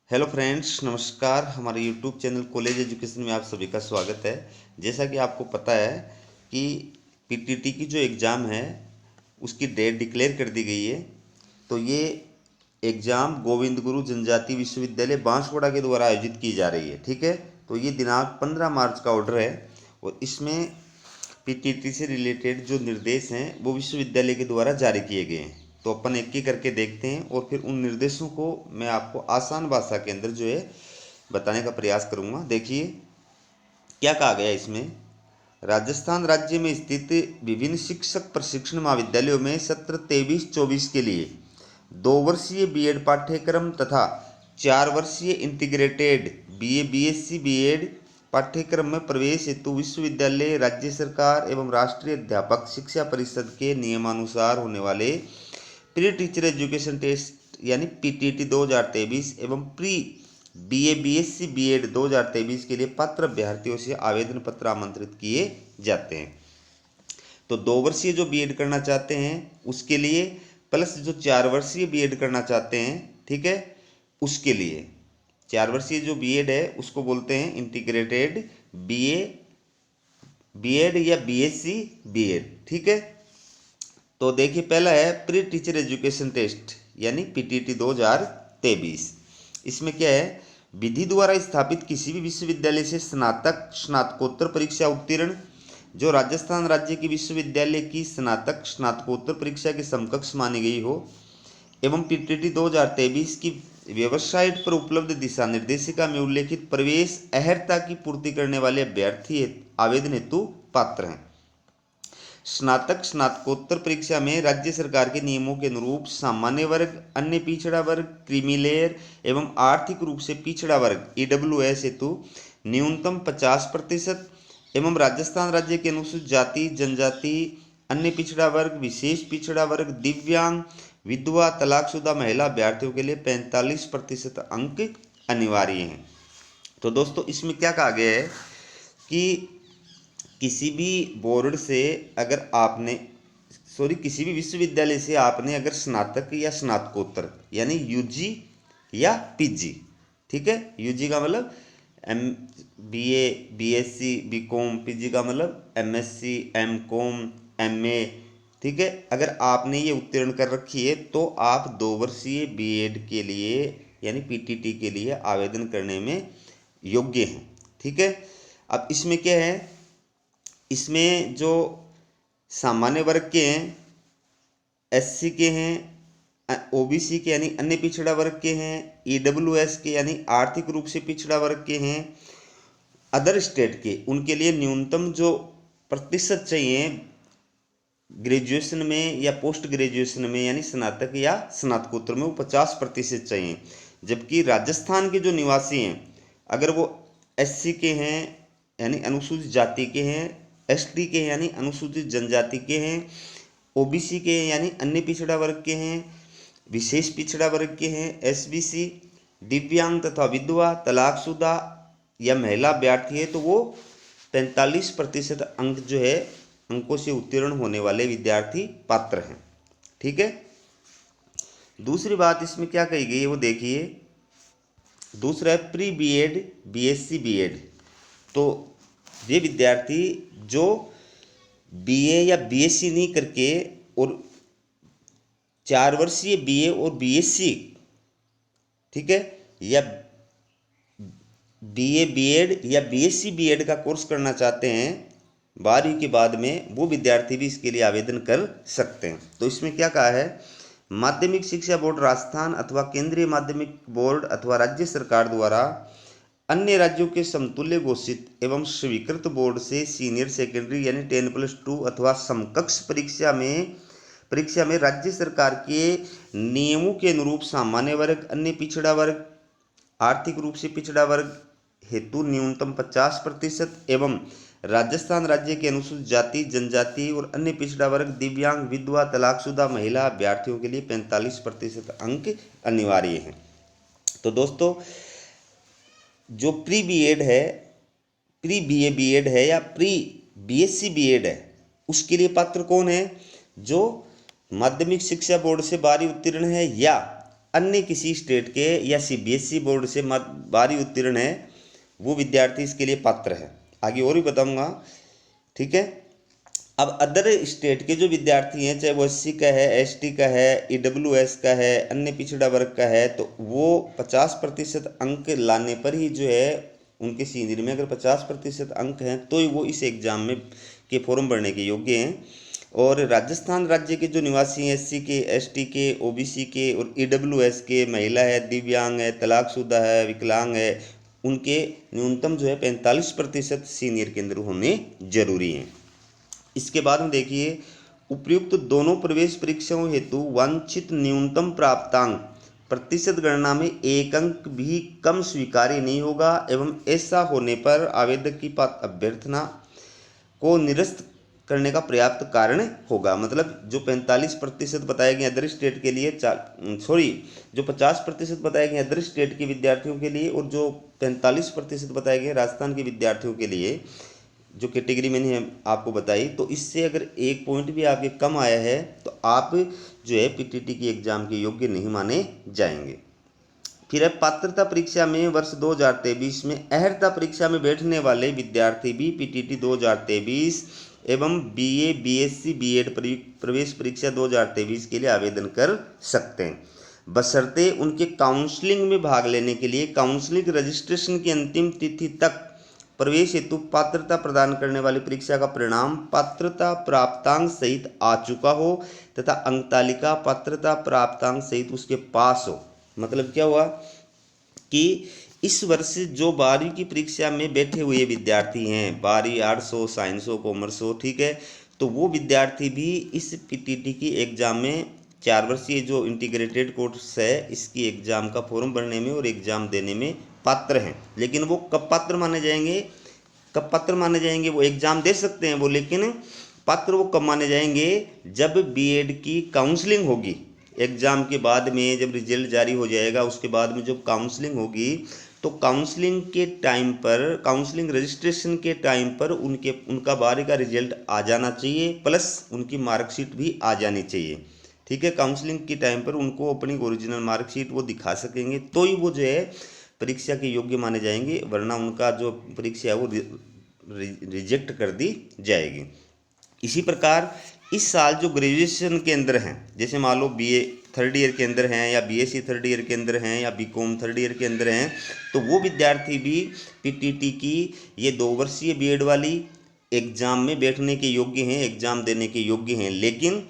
Hello friends, नमस्कार। हमारे YouTube channel college education में आप सभी का स्वागत है। जैसा कि आपको पता है कि पीटीटी की जो एग्ज़ाम है उसकी डेट डिक्लेयर कर दी गई है। तो ये एग्ज़ाम गोविंद गुरु जनजाति विश्वविद्यालय बांसवाड़ा के द्वारा आयोजित की जा रही है। ठीक है, तो ये दिनांक 15 मार्च का ऑर्डर है और इसमें पीटीटी से रिलेटेड जो निर्देश हैं वो विश्वविद्यालय के द्वारा जारी किए गए हैं। तो अपन एक एक करके देखते हैं और फिर उन निर्देशों को मैं आपको आसान भाषा के अंदर जो है बताने का प्रयास करूंगा। देखिए क्या कहा गया है इसमें। राजस्थान राज्य में स्थित विभिन्न शिक्षक प्रशिक्षण महाविद्यालयों में सत्र 23-24 के लिए 2 वर्षीय बीएड पाठ्यक्रम तथा 4 वर्षीय इंटीग्रेटेड बीए बीएससी बीएड पाठ्यक्रम में प्रवेश हेतु विश्वविद्यालय राज्य सरकार एवं राष्ट्रीय अध्यापक शिक्षा परिषद के नियमानुसार होने वाले प्री टीचर एजुकेशन टेस्ट यानी पीटीटी 2023 एवं प्री बीए बीएससी बीएड 2023 के लिए पात्र अभ्यर्थियों से आवेदन पत्र आमंत्रित किए जाते हैं। तो 2 वर्षीय जो बीएड करना चाहते हैं उसके लिए, प्लस जो 4 वर्षीय बीएड करना चाहते हैं, ठीक है, उसके लिए 4 वर्षीय जो बीएड है उसको बोलते हैं इंटीग्रेटेड बीए बीएड या बीएससी बीएड। ठीक है, तो देखिए पहला है प्री टीचर एजुकेशन टेस्ट यानी पीटीटी 2023। इसमें क्या है, विधि द्वारा स्थापित किसी भी विश्वविद्यालय से स्नातक स्नातकोत्तर परीक्षा उत्तीर्ण जो राजस्थान राज्य की विश्वविद्यालय की स्नातक स्नातकोत्तर परीक्षा के समकक्ष मानी गई हो एवं पीटीटी 2023 की वेबसाइट पर उपलब्ध दिशा निर्देशिका में उल्लेखित प्रवेश अर्हता की पूर्ति करने वाले अभ्यर्थी आवेदन हेतु पात्र हैं। स्नातक स्नातकोत्तर परीक्षा में राज्य सरकार के नियमों के अनुरूप सामान्य वर्ग, अन्य पिछड़ा वर्ग, क्रीमी लेयर एवं आर्थिक रूप से पिछड़ा वर्ग ईडब्ल्यूएस हेतु न्यूनतम 50% एवं राजस्थान राज्य के अनुसूचित जाति जनजाति, अन्य पिछड़ा वर्ग, विशेष पिछड़ा वर्ग, दिव्यांग, विधवा, तलाकशुदा महिला अभ्यर्थियों के लिए 45% अंक अनिवार्य हैं। तो दोस्तों इसमें क्या कहा गया है कि किसी भी बोर्ड से अगर आपने किसी भी विश्वविद्यालय से आपने अगर स्नातक या स्नातकोत्तर यानी यूजी या पीजी, ठीक है, यूजी का मतलब M BA BSc BCom, PG का मतलब एमएससी एमकॉम एमए, ठीक है, अगर आपने ये उत्तीर्ण कर रखी है तो आप 2 वर्षीय बीएड के लिए यानी पीटीटी के लिए आवेदन करने में योग्य हैं। ठीक है, अब इसमें क्या है, इसमें जो सामान्य वर्ग के हैं, एससी के हैं, ओबीसी के यानी अन्य पिछड़ा वर्ग के हैं, ईडब्ल्यूएस के यानी आर्थिक रूप से पिछड़ा वर्ग के हैं, अदर स्टेट के, उनके लिए न्यूनतम जो प्रतिशत चाहिए ग्रेजुएशन में या पोस्ट ग्रेजुएशन में यानी स्नातक या स्नातकोत्तर में वो 50% चाहिए। जबकि राजस्थान के जो निवासी हैं अगर वो एससी के हैं यानी अनुसूचित जाति के हैं, एसटी के यानी अनुसूचित जनजाति के हैं, ओबीसी के यानी अन्य पिछड़ा वर्ग के हैं, विशेष पिछड़ा वर्ग के हैं, एसबीसी, दिव्यांग तथा विधवा, तलाकशुदा या महिला अभ्यर्थी है तो वो 45% अंक जो है अंकों से उत्तीर्ण होने वाले विद्यार्थी पात्र हैं। ठीक है, दूसरी बात इसमें क्या कही गई है वो देखिए। दूसरा है प्री बीएड बीएससी बीएड। तो ये विद्यार्थी जो बीए या बीएससी नहीं करके और 4 वर्षीय बीए और बीएससी, ठीक है, या बीए बीएड या बीएससी बीएड का कोर्स करना चाहते हैं 12वीं के बाद में, वो विद्यार्थी भी इसके लिए आवेदन कर सकते हैं। तो इसमें क्या कहा है, माध्यमिक शिक्षा बोर्ड राजस्थान अथवा केंद्रीय माध्यमिक बोर्ड अथवा राज्य सरकार द्वारा अन्य राज्यों के समतुल्य घोषित एवं स्वीकृत बोर्ड से सीनियर सेकेंडरी यानी 10+2 अथवा समकक्ष परीक्षा में राज्य सरकार के नियमों के अनुरूप सामान्य वर्ग, अन्य पिछड़ा वर्ग, आर्थिक रूप से पिछड़ा वर्ग हेतु न्यूनतम 50% एवं राजस्थान राज्य के अनुसूचित जाति जनजाति और अन्य पिछड़ा वर्ग, दिव्यांग, विधवा, तलाकशुदा महिला अभ्यर्थियों के लिए 45% अंक अनिवार्य हैं। तो दोस्तों जो प्री बीएड है, प्री बीए बीएड है या प्री बीएससी बीएड है, उसके लिए पात्र कौन है, जो माध्यमिक शिक्षा बोर्ड से 12वीं उत्तीर्ण है या अन्य किसी स्टेट के या सीबीएसई बोर्ड से 12वीं उत्तीर्ण है वो विद्यार्थी इसके लिए पात्र है। आगे और भी बताऊंगा, ठीक है। अब अदर स्टेट के जो विद्यार्थी हैं, चाहे वो एससी का है, एसटी का है, ईडब्ल्यूएस का है, अन्य पिछड़ा वर्ग का है, तो वो 50% अंक लाने पर ही जो है उनके सीनियर में अगर 50% अंक हैं तो ही वो इस एग्ज़ाम में के फॉर्म भरने के योग्य हैं। और राजस्थान राज्य के जो निवासी हैं, एससी के, एसटी के, ओबीसी के और ईडब्ल्यूएस के, महिला है, दिव्यांग है, तलाकशुदा है, विकलांग है, उनके न्यूनतम जो है 45% सीनियर केंद्र होने जरूरी हैं। इसके बाद में देखिए, उपयुक्त दोनों प्रवेश परीक्षाओं हेतु वांछित न्यूनतम प्राप्तांक प्रतिशत गणना में 1 अंक भी कम स्वीकार्य नहीं होगा एवं ऐसा होने पर आवेदक की अभ्यर्थना को निरस्त करने का पर्याप्त कारण होगा। मतलब जो 45% बताए गए अदर स्टेट के लिए, जो 50% बताए गए अदर स्टेट के विद्यार्थियों के लिए और जो 45% बताए गए राजस्थान के विद्यार्थियों के लिए, जो कैटेगरी मैंने आपको बताई, तो इससे अगर 1 पॉइंट भी आपके कम आया है तो आप जो है पीटीटी की एग्ज़ाम के योग्य नहीं माने जाएंगे। फिर है पात्रता परीक्षा में वर्ष 2023 में अर्हता परीक्षा में बैठने वाले विद्यार्थी भी पीटीटी 2023 एवं बीए, बीएससी, बीएड प्रवेश परीक्षा 2023 के लिए आवेदन कर सकते हैं, बशर्ते उनके काउंसलिंग में भाग लेने के लिए काउंसलिंग रजिस्ट्रेशन की अंतिम तिथि तक प्रवेश हेतु पात्रता प्रदान करने वाली परीक्षा का परिणाम पात्रता प्राप्तांक सहित आ चुका हो तथा अंकतालिका पात्रता प्राप्तांक सहित उसके पास हो। मतलब क्या हुआ कि इस वर्ष जो 12वीं की परीक्षा में बैठे हुए विद्यार्थी हैं, 12वीं आर्ट्स हो, साइंस हो, कॉमर्स हो, ठीक है, तो वो विद्यार्थी भी इस पीटीटी की एग्ज़ाम में 4 वर्षीय जो इंटीग्रेटेड कोर्स है इसकी एग्ज़ाम का फॉर्म भरने में और एग्ज़ाम देने में पात्र हैं। लेकिन वो कब पात्र माने जाएंगे, वो एग्ज़ाम दे सकते हैं वो, लेकिन पात्र वो कब माने जाएंगे, जब बीएड की काउंसलिंग होगी। एग्ज़ाम के बाद में जब रिजल्ट जारी हो जाएगा उसके बाद में जब काउंसलिंग होगी तो काउंसलिंग के टाइम पर, काउंसलिंग रजिस्ट्रेशन के टाइम पर उनका 12वीं का रिजल्ट आ जाना चाहिए, प्लस उनकी मार्कशीट भी आ जानी चाहिए, ठीक है। काउंसलिंग के टाइम पर उनको अपनी ओरिजिनल मार्कशीट वो दिखा सकेंगे तो ही वो जो है परीक्षा के योग्य माने जाएंगे, वरना उनका जो परीक्षा है वो रिजेक्ट कर दी जाएगी। इसी प्रकार इस साल जो ग्रेजुएशन के अंदर हैं, जैसे मान लो बीए 3rd ईयर के अंदर हैं या बीएससी 3rd ईयर के अंदर हैं या बीकॉम 3rd ईयर के अंदर हैं, तो वो विद्यार्थी भी पीटीटी की ये 2 वर्षीय बीएड वाली एग्ज़ाम में बैठने के योग्य हैं, एग्ज़ाम देने के योग्य हैं। लेकिन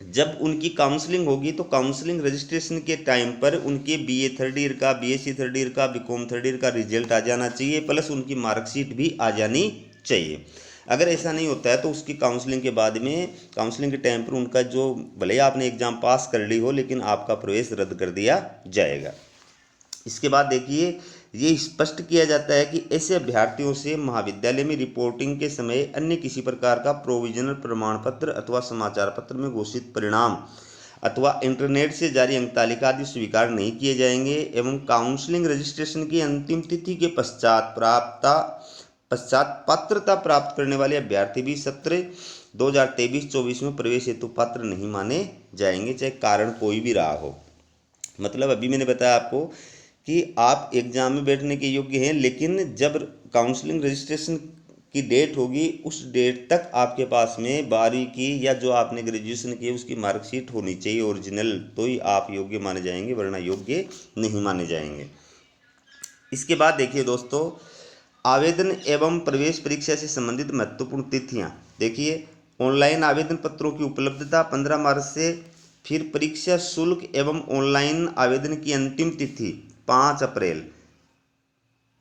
जब उनकी काउंसलिंग होगी तो काउंसलिंग रजिस्ट्रेशन के टाइम पर उनके बीए 3rd ईयर का, बीएससी 3rd ईयर का, बीकॉम 3rd ईयर का रिजल्ट आ जाना चाहिए, प्लस उनकी मार्कशीट भी आ जानी चाहिए। अगर ऐसा नहीं होता है तो उसकी काउंसलिंग के बाद में, काउंसलिंग के टाइम पर उनका जो, भले ही आपने एग्ज़ाम पास कर ली हो, लेकिन आपका प्रवेश रद्द कर दिया जाएगा। इसके बाद देखिए, ये स्पष्ट किया जाता है कि ऐसे अभ्यर्थियों से महाविद्यालय में रिपोर्टिंग के समय अन्य किसी प्रकार का प्रोविजनल प्रमाण पत्र अथवा समाचार पत्र में घोषित परिणाम अथवा इंटरनेट से जारी अंकतालिका आदि स्वीकार नहीं किए जाएंगे एवं काउंसलिंग रजिस्ट्रेशन की अंतिम तिथि के पश्चात पात्रता प्राप्त करने वाले अभ्यर्थी भी सत्र 2023-24 में प्रवेश हेतु पात्र नहीं माने जाएंगे, चाहे कारण कोई भी रहा हो। मतलब अभी मैंने बताया आपको कि आप एग्ज़ाम में बैठने के योग्य हैं, लेकिन जब काउंसलिंग रजिस्ट्रेशन की डेट होगी उस डेट तक आपके पास में 12वीं की या जो आपने ग्रेजुएशन की है उसकी मार्कशीट होनी चाहिए ओरिजिनल, तो ही आप योग्य माने जाएंगे, वरना योग्य नहीं माने जाएंगे। इसके बाद देखिए दोस्तों, आवेदन एवं प्रवेश परीक्षा से संबंधित महत्वपूर्ण तिथियां। देखिए, ऑनलाइन आवेदन पत्रों की उपलब्धता 15 मार्च से, फिर परीक्षा शुल्क एवं ऑनलाइन आवेदन की अंतिम तिथि 5 अप्रैल।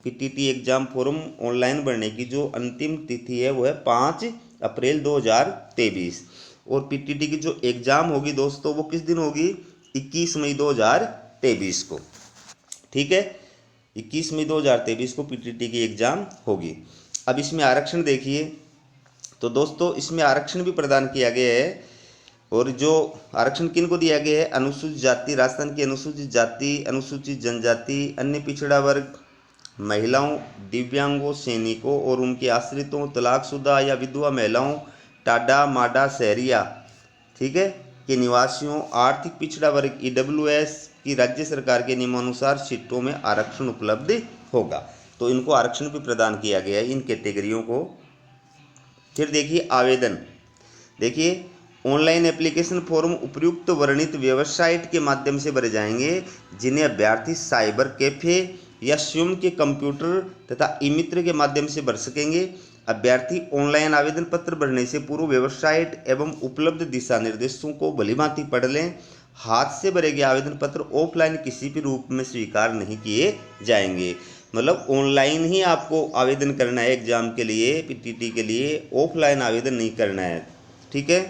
पीटीटी एग्जाम फॉर्म ऑनलाइन भरने की जो अंतिम तिथि है वो है 5 अप्रैल 2023। और पीटीटी की जो एग्ज़ाम होगी दोस्तों वो किस दिन होगी, 21 मई 2023 को, ठीक है। 21 मई 2023 को पीटीटी की एग्ज़ाम होगी। अब इसमें आरक्षण देखिए, तो दोस्तों इसमें आरक्षण भी प्रदान किया गया है। और जो आरक्षण किन को दिया गया है, अनुसूचित जाति, राजस्थान की अनुसूचित जाति, अनुसूचित जनजाति, अन्य पिछड़ा वर्ग, महिलाओं, दिव्यांगों, सैनिकों और उनके आश्रितों, तलाकशुदा या विधवा महिलाओं, टाडा, माडा, सहरिया, ठीक है, के निवासियों, आर्थिक पिछड़ा वर्ग EWS की राज्य सरकार के नियमानुसार सीटों में आरक्षण उपलब्ध होगा। तो इनको आरक्षण भी प्रदान किया गया है, इन कैटेगरियों को। फिर देखिए आवेदन, देखिए ऑनलाइन एप्लीकेशन फॉर्म उपयुक्त वर्णित वेबसाइट के माध्यम से भरे जाएंगे, जिन्हें अभ्यर्थी साइबर कैफे या स्वयं के कंप्यूटर तथा ई मित्र के माध्यम से भर सकेंगे। अभ्यर्थी ऑनलाइन आवेदन पत्र भरने से पूर्व वेबसाइट एवं उपलब्ध दिशा निर्देशों को भलीभांति पढ़ लें। हाथ से भरे गए आवेदन पत्र ऑफलाइन किसी भी रूप में स्वीकार नहीं किए जाएंगे। मतलब ऑनलाइन ही आपको आवेदन करना है एग्जाम के लिए, पीटीटी के लिए, ऑफलाइन आवेदन नहीं करना है, ठीक है।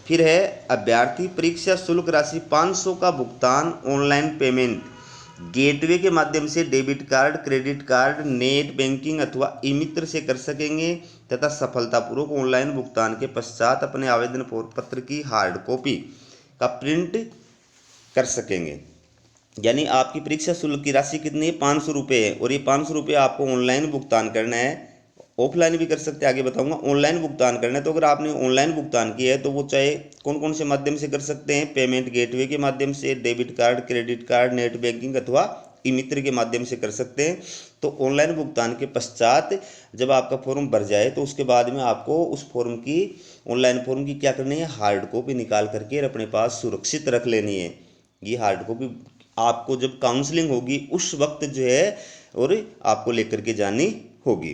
फिर है अभ्यर्थी परीक्षा शुल्क राशि 500 का भुगतान ऑनलाइन पेमेंट गेटवे के माध्यम से debit card, credit card, net banking अथवा ई मित्र से कर सकेंगे तथा सफलतापूर्वक ऑनलाइन भुगतान के पश्चात अपने आवेदन पत्र की हार्ड कॉपी का प्रिंट कर सकेंगे। यानी आपकी परीक्षा शुल्क की राशि कितनी है, 500 रुपये है, और ये 500 रुपये आपको ऑनलाइन भुगतान करना है। ऑफलाइन भी कर सकते हैं, आगे बताऊंगा। ऑनलाइन भुगतान करना है तो अगर आपने ऑनलाइन भुगतान किया है तो वो चाहे कौन कौन से माध्यम से कर सकते हैं, पेमेंट गेटवे के माध्यम से, debit card, credit card, net banking अथवा ई मित्र के माध्यम से कर सकते हैं। तो ऑनलाइन भुगतान के पश्चात जब आपका फॉर्म भर जाए तो उसके बाद में आपको उस फॉर्म की, ऑनलाइन फॉर्म की क्या करनी है, हार्ड कॉपी निकाल करके अपने पास सुरक्षित रख लेनी है। ये हार्ड कॉपी आपको जब काउंसलिंग होगी उस वक्त जो है और आपको लेकर के जानी होगी।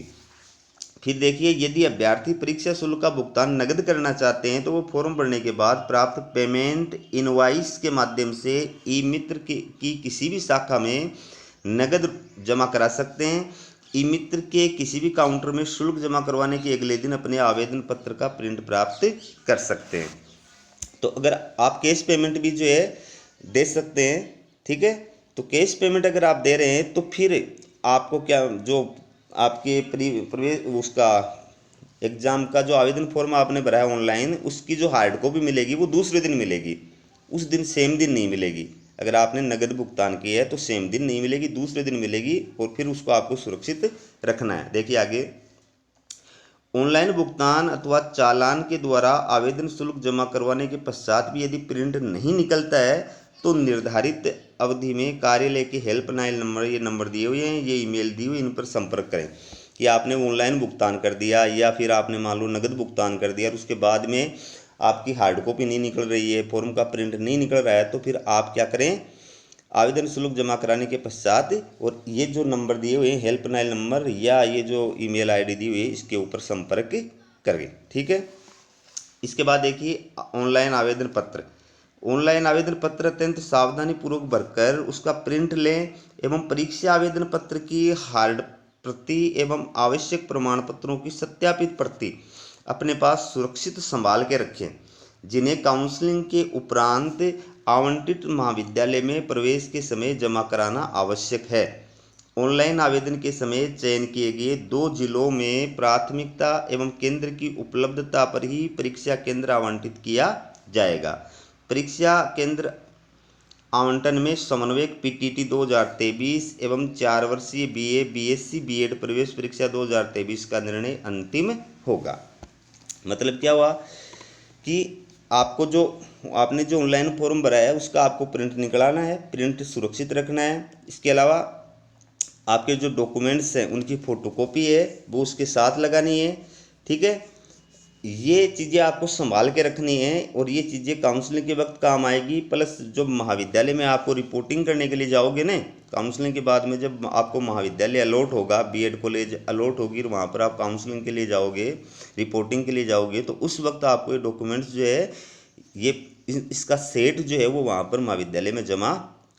फिर देखिए यदि अभ्यर्थी परीक्षा शुल्क का भुगतान नकद करना चाहते हैं तो वो फॉर्म भरने के बाद प्राप्त पेमेंट इनवॉइस के माध्यम से ई मित्र की किसी भी शाखा में नकद जमा करा सकते हैं। ई मित्र के किसी भी काउंटर में शुल्क जमा करवाने के अगले दिन अपने आवेदन पत्र का प्रिंट प्राप्त कर सकते हैं। तो अगर आप कैश पेमेंट भी जो है दे सकते हैं, ठीक है। तो कैश पेमेंट अगर आप दे रहे हैं तो फिर आपको क्या, जो आपके प्रवेश उसका एग्ज़ाम का जो आवेदन फॉर्म आपने भरा है ऑनलाइन, उसकी जो हार्ड कॉपी मिलेगी वो दूसरे दिन मिलेगी, उस दिन सेम दिन नहीं मिलेगी। अगर आपने नगद भुगतान किया है तो सेम दिन नहीं मिलेगी, दूसरे दिन मिलेगी, और फिर उसको आपको सुरक्षित रखना है। देखिए आगे, ऑनलाइन भुगतान अथवा चालान के द्वारा आवेदन शुल्क जमा करवाने के पश्चात भी यदि प्रिंट नहीं निकलता है तो निर्धारित अवधि में कार्यालय के हेल्पलाइन नंबर, ये नंबर दिए हुए हैं, ये ईमेल दी हुई, इन पर संपर्क करें कि आपने ऑनलाइन भुगतान कर दिया या फिर आपने मान लो नगद भुगतान कर दिया और उसके बाद में आपकी हार्ड कॉपी नहीं निकल रही है, फॉर्म का प्रिंट नहीं निकल रहा है, तो फिर आप क्या करें, आवेदन शुल्क जमा कराने के पश्चात और ये जो नंबर दिए हुए हैं हेल्पलाइन नंबर या ये जो ईमेल आईडी दी हुई है इसके ऊपर संपर्क करें, ठीक है। इसके बाद देखिए ऑनलाइन आवेदन पत्र। ऑनलाइन आवेदन पत्र अत्यंत सावधानी पूर्वक भरकर उसका प्रिंट लें एवं परीक्षा आवेदन पत्र की हार्ड प्रति एवं आवश्यक प्रमाण पत्रों की सत्यापित प्रति अपने पास सुरक्षित संभाल के रखें, जिन्हें काउंसलिंग के उपरांत आवंटित महाविद्यालय में प्रवेश के समय जमा कराना आवश्यक है। ऑनलाइन आवेदन के समय चयन किए गए 2 जिलों में प्राथमिकता एवं केंद्र की उपलब्धता पर ही परीक्षा केंद्र आवंटित किया जाएगा। परीक्षा केंद्र आवंटन में समन्वयक पीटीटी 2023 एवं 4 वर्षीय बीए, बीएससी, बीएड प्रवेश परीक्षा 2023 का निर्णय अंतिम होगा। मतलब क्या हुआ कि आपको जो आपने जो ऑनलाइन फॉर्म भरा है उसका आपको प्रिंट निकलाना है, प्रिंट सुरक्षित रखना है। इसके अलावा आपके जो डॉक्यूमेंट्स हैं उनकी फ़ोटोकॉपी है वो उसके साथ लगानी है, ठीक है। ये चीज़ें आपको संभाल के रखनी है और ये चीज़ें काउंसलिंग के वक्त काम आएगी। प्लस जो महाविद्यालय में आपको रिपोर्टिंग करने के लिए जाओगे ना, काउंसलिंग के बाद में जब आपको महाविद्यालय अलॉट होगा, बीएड कॉलेज अलॉट होगी और वहाँ पर आप काउंसलिंग के लिए जाओगे, रिपोर्टिंग के लिए जाओगे, तो उस वक्त आपको ये डॉक्यूमेंट्स जो है ये इसका सेट जो है वो वहाँ पर महाविद्यालय में जमा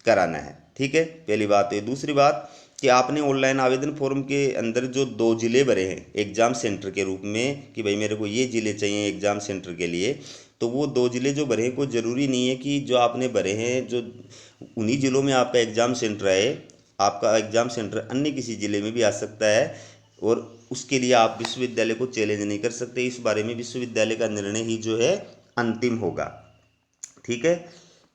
कराना है, ठीक है। पहली बात है। दूसरी बात कि आपने ऑनलाइन आवेदन फॉर्म के अंदर जो 2 ज़िले भरे हैं एग्ज़ाम सेंटर के रूप में कि भाई मेरे को ये ज़िले चाहिए एग्ज़ाम सेंटर के लिए, तो वो 2 ज़िले जो भरे हैं कोई ज़रूरी नहीं है कि जो आपने भरे हैं जो उन्हीं ज़िलों में आपका एग्ज़ाम सेंटर है, आपका एग्ज़ाम सेंटर अन्य किसी ज़िले में भी आ सकता है और उसके लिए आप विश्वविद्यालय को चैलेंज नहीं कर सकते। इस बारे में विश्वविद्यालय का निर्णय ही जो है अंतिम होगा, ठीक है।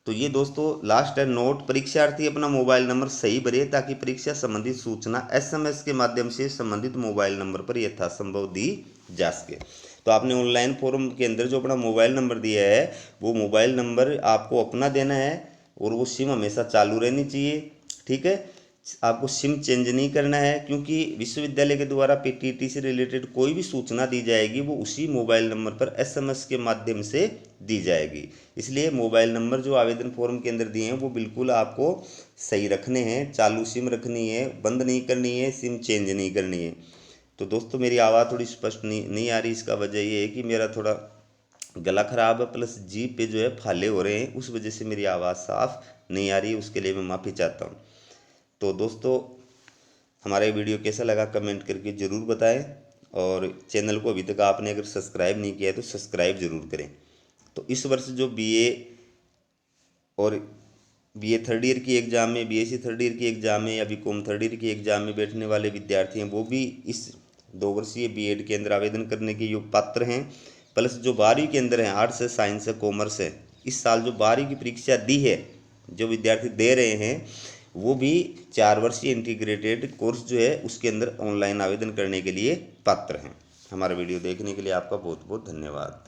तो ये दोस्तों लास्ट है नोट, परीक्षार्थी अपना मोबाइल नंबर सही भरे ताकि परीक्षा संबंधित सूचना एसएमएस के माध्यम से संबंधित मोबाइल नंबर पर यथासंभव दी जा सके। तो आपने ऑनलाइन फॉर्म के अंदर जो अपना मोबाइल नंबर दिया है वो मोबाइल नंबर आपको अपना देना है और वो सिम हमेशा चालू रहनी चाहिए। ठीक है, आपको सिम चेंज नहीं करना है, क्योंकि विश्वविद्यालय के द्वारा पीटीटी से रिलेटेड कोई भी सूचना दी जाएगी वो उसी मोबाइल नंबर पर एसएमएस के माध्यम से दी जाएगी। इसलिए मोबाइल नंबर जो आवेदन फॉर्म के अंदर दिए हैं वो बिल्कुल आपको सही रखने हैं, चालू सिम रखनी है, बंद नहीं करनी है, सिम चेंज नहीं करनी है। तो दोस्तों मेरी आवाज़ थोड़ी स्पष्ट नहीं आ रही, इसका वजह ये है कि मेरा थोड़ा गला ख़राब है, प्लस जीभ पे जो है फाले हो रहे हैं, उस वजह से मेरी आवाज़ साफ़ नहीं आ रही है, उसके लिए मैं माफ़ी चाहता हूँ। तो दोस्तों हमारा ये वीडियो कैसा लगा कमेंट करके ज़रूर बताएं, और चैनल को अभी तक आपने अगर सब्सक्राइब नहीं किया है तो सब्सक्राइब ज़रूर करें। तो इस वर्ष जो बीए और बीए थर्ड ईयर की एग्ज़ाम में, बीएससी थर्ड ईयर की एग्ज़ाम में या बीकॉम थर्ड ईयर की एग्ज़ाम में बैठने वाले विद्यार्थी हैं वो भी इस 2 वर्षीय बीएड के अंदर आवेदन करने के योग्य पात्र हैं। प्लस जो 12वीं के अंदर हैं, आर्ट्स है, साइंस है, कॉमर्स है, इस साल जो 12वीं की परीक्षा दी है जो विद्यार्थी दे रहे हैं वो भी 4 वर्षीय इंटीग्रेटेड कोर्स जो है उसके अंदर ऑनलाइन आवेदन करने के लिए पात्र हैं। हमारा वीडियो देखने के लिए आपका बहुत बहुत धन्यवाद।